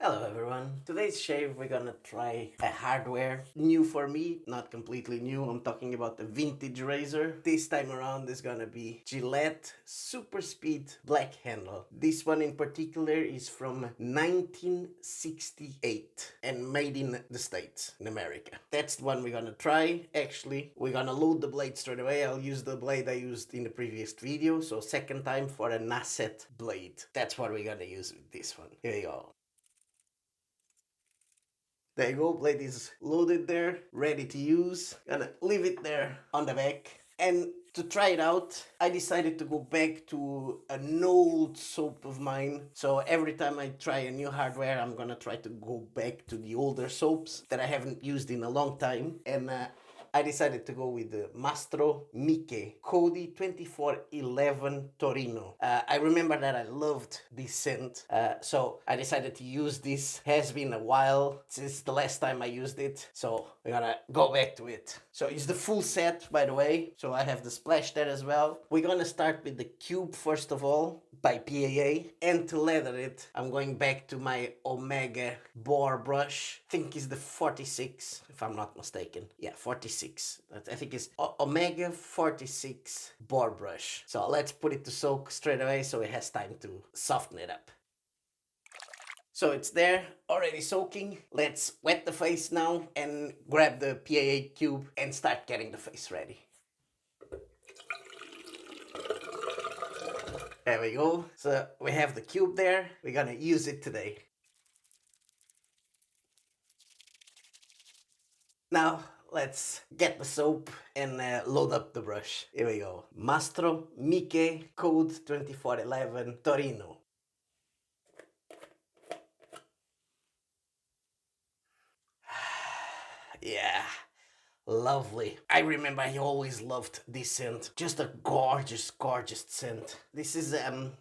Hello everyone. Today's shave we're gonna try a hardware new for me, not completely new. I'm talking about the vintage razor. This time around is gonna be Gillette Super Speed black handle. This one in particular is from 1968 and made in the States, in America. That's the one we're gonna try. Actually, we're gonna load the blade straight away. I'll use the blade I used in the previous video. So second time for a Nacet blade. That's what we're gonna use with this one. Here you go. There you go, blade is loaded there, ready to use. Gonna leave it there on the back. And to try it out, I decided to go back to an old soap of mine. So every time I try a new hardware, I'm gonna try to go back to the older soaps that I haven't used in a long time. And I decided to go with the Mastro Miche Code 2411 Torino. I remember that I loved this scent, so I decided to use this. Has been a while since the last time I used it, so we're gonna go back to it. So it's the full set, by the way, so I have the splash there as well. We're gonna start with the Cube first of all, by PAA, and to leather it, I'm going back to my Omega boar brush. I think it's the 46, if I'm not mistaken. Yeah, 46. I think it's Omega 46 boar brush. So let's put it to soak straight away so it has time to soften it up. So it's there, already soaking. Let's wet the face now and grab the PAA cube and start getting the face ready. There we go. So we have the cube there. We're gonna use it today. Now, let's get the soap and load up the brush. Here we go. Mastro Miche Code 2411 Torino. Yeah, lovely. I remember I always loved this scent. Just a gorgeous, gorgeous scent. This is,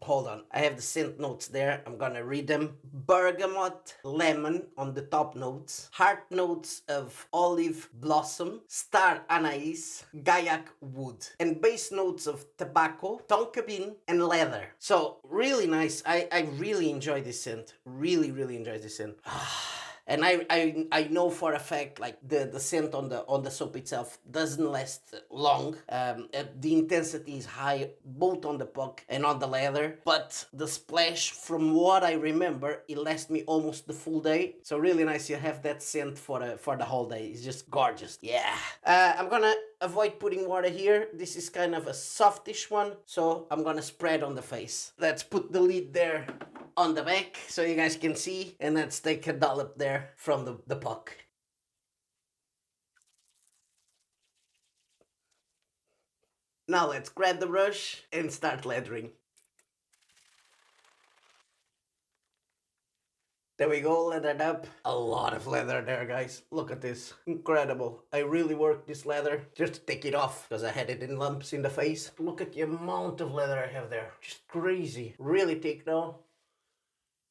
hold on. I have the scent notes there. I'm gonna read them. Bergamot, lemon on the top notes. Heart notes of olive blossom, star anise, gaiac wood. And base notes of tobacco, tonka bean, and leather. So, really nice. I really enjoy this scent. Really, really enjoy this scent. And I know for a fact, like the scent on the soap itself doesn't last long. The intensity is high both on the puck and on the leather, but the splash, from what I remember, it lasts me almost the full day. So really nice. You have that scent for the whole day. It's just gorgeous. Yeah. I'm gonna avoid putting water here. This is kind of a softish one, so I'm gonna spread on the face. Let's put the lid there on the back so you guys can see, and let's take a dollop there from the puck. Now let's grab the brush and start leathering. There we go, leathered up. A lot of leather there, guys. Look at this. Incredible. I really worked this leather just to take it off because I had it in lumps in the face. Look at the amount of leather I have there. Just crazy. Really thick now.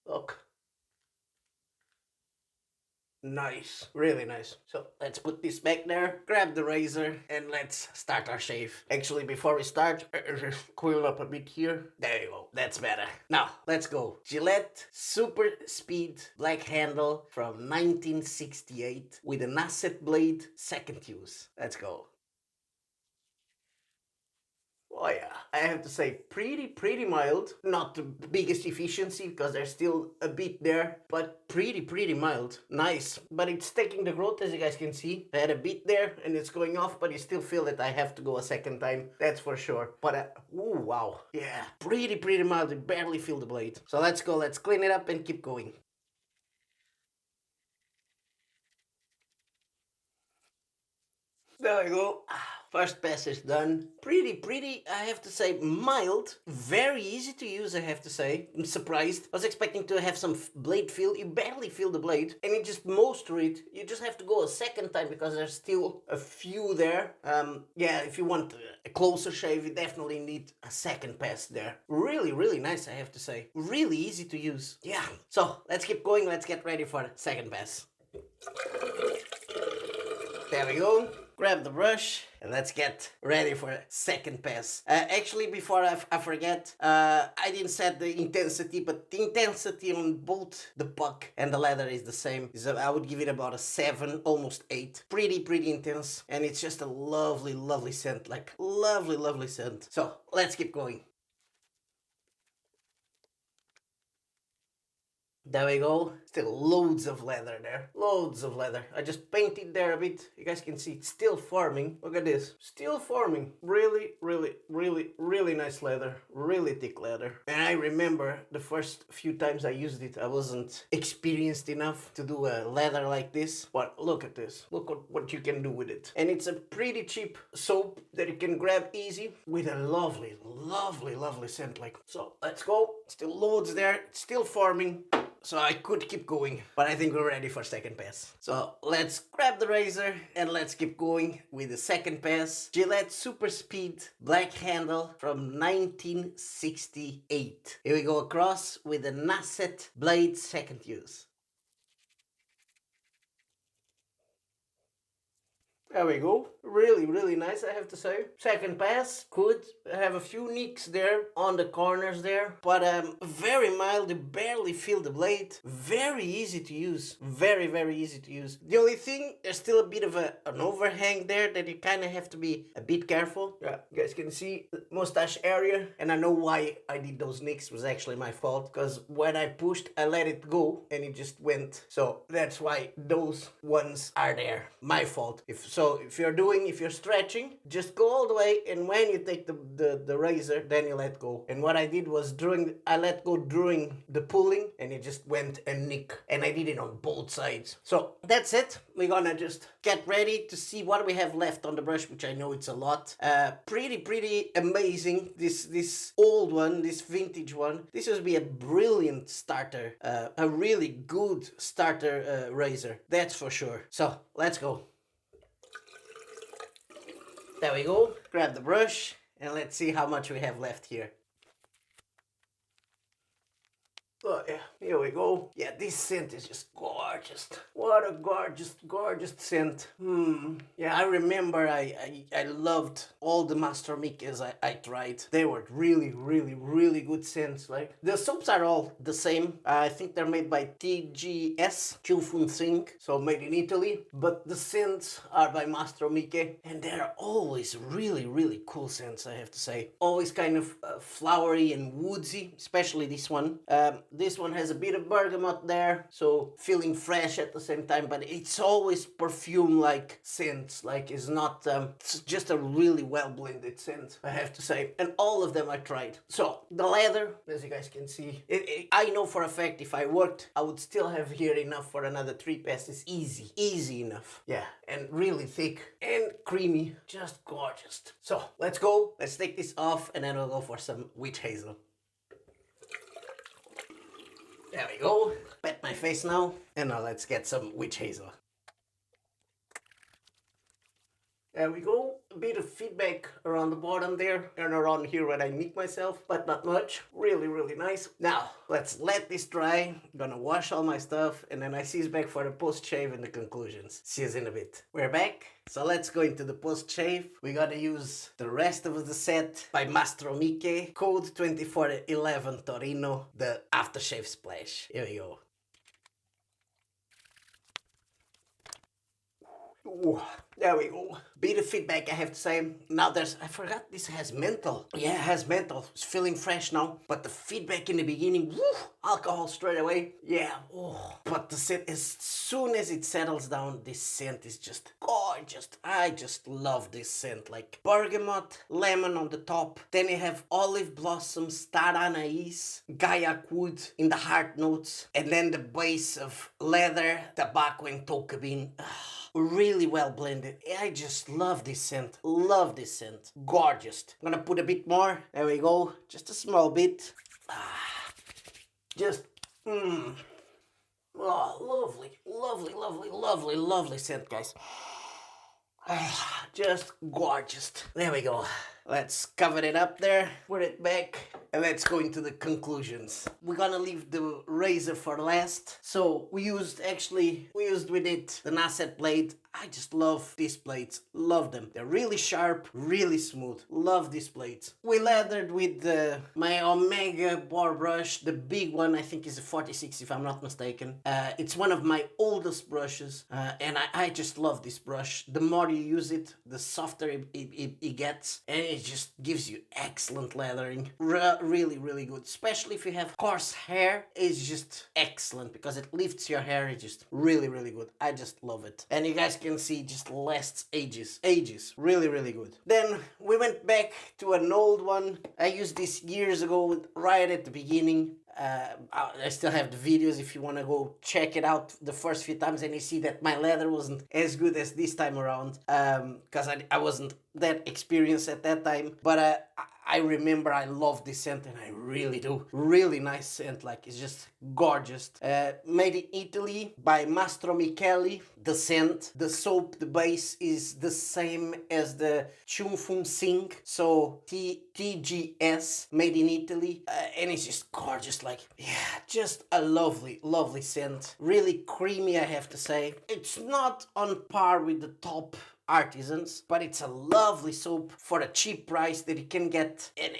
Look. Nice, really nice. So let's put this back there, grab the razor, and let's start our shave. Actually, before we start, coil up a bit here. There you go, that's better. Now, let's go. Gillette Super Speed black handle from 1968 with a Nacet blade, second use. Let's go. Oh yeah, I have to say pretty mild. Not the biggest efficiency because there's still a bit there, but pretty mild. Nice, but it's taking the growth as you guys can see. I had a bit there and it's going off, but you still feel that I have to go a second time. That's for sure. But ooh, wow. Yeah, pretty mild. You barely feel the blade. So let's go, let's clean it up and keep going. There we go. First pass is done. Pretty, I have to say, mild. Very easy to use, I have to say. I'm surprised. I was expecting to have some blade feel. You barely feel the blade. And you just moisture it. You just have to go a second time because there's still a few there. Yeah, if you want a closer shave, you definitely need a second pass there. Really nice, I have to say. Really easy to use. Yeah. So, let's keep going. Let's get ready for the second pass. There we go. grab the brush and let's get ready for a second pass. Actually, before I forget, I didn't set the intensity, but the intensity on both the puck and the leather is the same. So I would give it about a 7, almost 8. Pretty intense, and it's just a lovely scent, like lovely scent. So let's keep going. There we go. Still loads of leather there. Loads of leather. I just painted there a bit. You guys can see it's still forming. Look at this. Still forming. Really nice leather. Really thick leather. And I remember the first few times I used it, I wasn't experienced enough to do a leather like this. But look at this. Look at what you can do with it. And it's a pretty cheap soap that you can grab easy with a lovely scent. Like, so let's go. Still loads there. It's still forming. So I could keep going, but I think we're ready for second pass. So let's grab the razor and let's keep going with the second pass. Gillette Super Speed black handle from 1968. Here we go across with the Nacet blade second use. There we go. Really nice, I have to say. Second pass, could have a few nicks there on the corners there, but very mild. You barely feel the blade. Very easy to use. Very easy to use. The only thing, there's still a bit of an overhang there that you kind of have to be a bit careful. Yeah, you guys can see the mustache area, and I know why I did those nicks. It was actually my fault, because when I pushed, I let it go and it just went. So that's why those ones are there. My fault. If you're stretching, just go all the way, and when you take the razor, then you let go. And what I did was I let go during the pulling, and it just went a nick, and I did it on both sides. So that's it. We're gonna just get ready to see what we have left on the brush, which I know it's a lot. Pretty amazing. This old one, this vintage one, this would be a brilliant starter, a really good starter razor, that's for sure. So let's go. There we go. Grab the brush and let's see how much we have left here. Oh yeah, here we go. Yeah, this scent is just gorgeous. What a gorgeous scent. Yeah, I remember I loved all the Mastro Miches I tried. They were really good scents. Like, the soaps are all the same. I think they're made by TGS, Q so made in Italy. But the scents are by Mastro Miche, and they're always really cool scents, I have to say. Always kind of flowery and woodsy, especially this one. This one has a bit of bergamot there, so feeling fresh at the same time, but it's always perfume-like scents. Like, it's not, it's just a really well-blended scent, I have to say. And all of them I tried. So, the leather, as you guys can see, I know for a fact if I worked, I would still have here enough for another 3 passes. Easy enough. Yeah, and really thick and creamy, just gorgeous. So, let's go, let's take this off, and then we'll go for some witch hazel. There we go. Pat my face now. And now let's get some witch hazel. There we go. A bit of feedback around the bottom there and around here where I nick myself, but not much. Really nice. Now, let's let this dry. I'm gonna wash all my stuff, and then I see you back for the post-shave and the conclusions. See you in a bit. We're back. So let's go into the post-shave. We gotta use the rest of the set by Mastro Miche Code 2411 Torino, the aftershave splash. Here we go. Ooh, there we go. Bit of feedback, I have to say. Now I forgot this has menthol. Yeah, it has menthol. It's feeling fresh now. But the feedback in the beginning, woo, alcohol straight away. Yeah, oh. But the scent, as soon as it settles down, this scent is just gorgeous. I just love this scent. Like bergamot, lemon on the top. Then you have olive blossom, star anise, gaiac wood in the heart notes. And then the base of leather, tobacco and tonka bean. Really well blended. I just love this scent. Love this scent. Gorgeous. I'm gonna put a bit more. There we go. Just a small bit. Just, oh, lovely scent, guys. Just gorgeous. There we go. let's cover it up there, put it back, and let's go into the conclusions. We're gonna leave the razor for last. So we used with it the Nacet blade. I just love these blades, love them. They're really sharp, really smooth, love these blades. We leathered with my Omega boar brush, the big one, I think is a 46 if I'm not mistaken. It's one of my oldest brushes, and I just love this brush. The more you use it, the softer it gets, and it just gives you excellent leathering. Really, really good, especially if you have coarse hair. It's just excellent because it lifts your hair. It's just really, really good. I just love it. And you guys can see it just lasts ages. Really, really good. Then we went back to an old one. I used this years ago, right at the beginning. I still have the videos if you want to go check it out the first few times, and you see that my leather wasn't as good as this time around, because I wasn't that experienced at that time. But I remember I love this scent, and I really do. Really nice scent, like it's just gorgeous. Made in Italy by Mastro Miche. The scent, the soap, the base is the same as the Chum Fum Sing, so TGS, made in Italy, and it's just gorgeous. Like, yeah, just a lovely, lovely scent. Really creamy, I have to say. It's not on par with the top artisans, but it's a lovely soap for a cheap price that you can get, and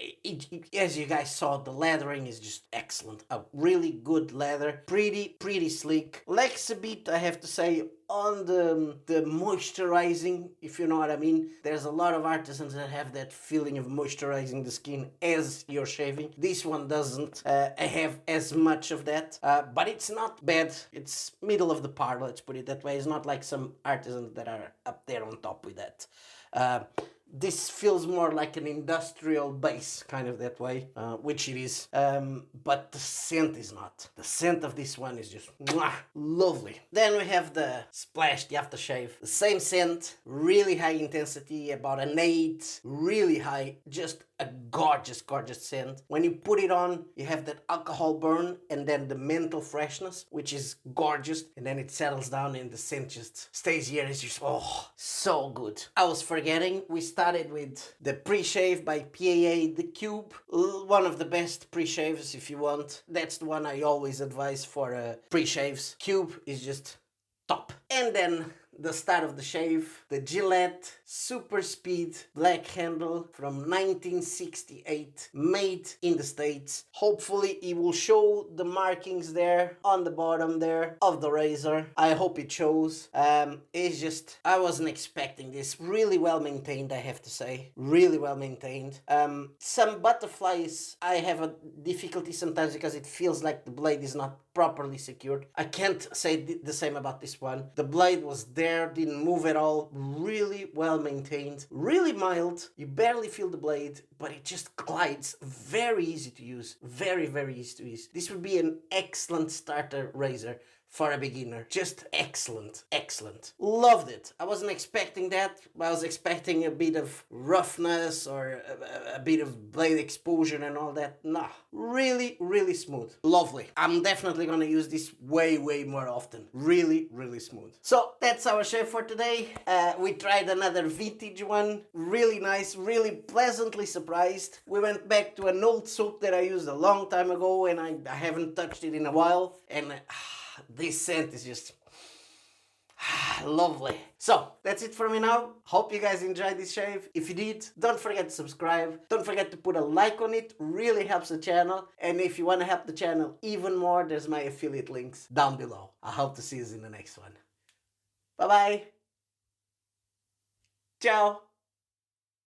as you guys saw, the leathering is just excellent. A really good leather, pretty sleek. Lacks a bit, I have to say, on the moisturizing, if you know what I mean. There's a lot of artisans that have that feeling of moisturizing the skin as you're shaving. This one doesn't have as much of that, but it's not bad. It's middle of the par, let's put it that way. It's not like some artisans that are up there on top with that. This feels more like an industrial base, kind of that way, which it is, but the scent is not. The scent of this one is just mwah, lovely. Then we have the splash, the aftershave. The same scent, really high intensity, about an 8, really high, just a gorgeous scent. When you put it on, you have that alcohol burn and then the menthol freshness, which is gorgeous, and then it settles down and the scent just stays here. It's just, oh, so good. I was forgetting, we started with the pre-shave by PAA, the Cube, one of the best pre-shaves if you want. That's the one I always advise for pre-shaves. Cube is just top. And then the start of the shave, the Gillette Super Speed black handle from 1968, made in the States. Hopefully it will show the markings there on the bottom there of the razor. I hope it shows. It's just, I wasn't expecting this. Really well maintained, I have to say. Really well maintained. Some butterflies, I have a difficulty sometimes because it feels like the blade is not properly secured. I can't say the same about this one. The blade was there, didn't move at all. Really well maintained, really mild. You barely feel the blade, but it just glides. Very easy to use. Very easy to use. This would be an excellent starter razor for a beginner. Just excellent. Loved it. I wasn't expecting that. I was expecting a bit of roughness or a bit of blade exposure and all that. Nah, really smooth. Lovely. I'm definitely gonna use this way more often. Really smooth. So that's our shave for today. We tried another vintage one. Really nice, really pleasantly surprised. We went back to an old soap that I used a long time ago, and I haven't touched it in a while, and this scent is just lovely. So that's it for me now. Hope you guys enjoyed this shave. If you did, don't forget to subscribe. Don't forget to put a like on it. Really helps the channel. And if you want to help the channel even more, there's my affiliate links down below. I hope to see you in the next one. Bye bye. Ciao.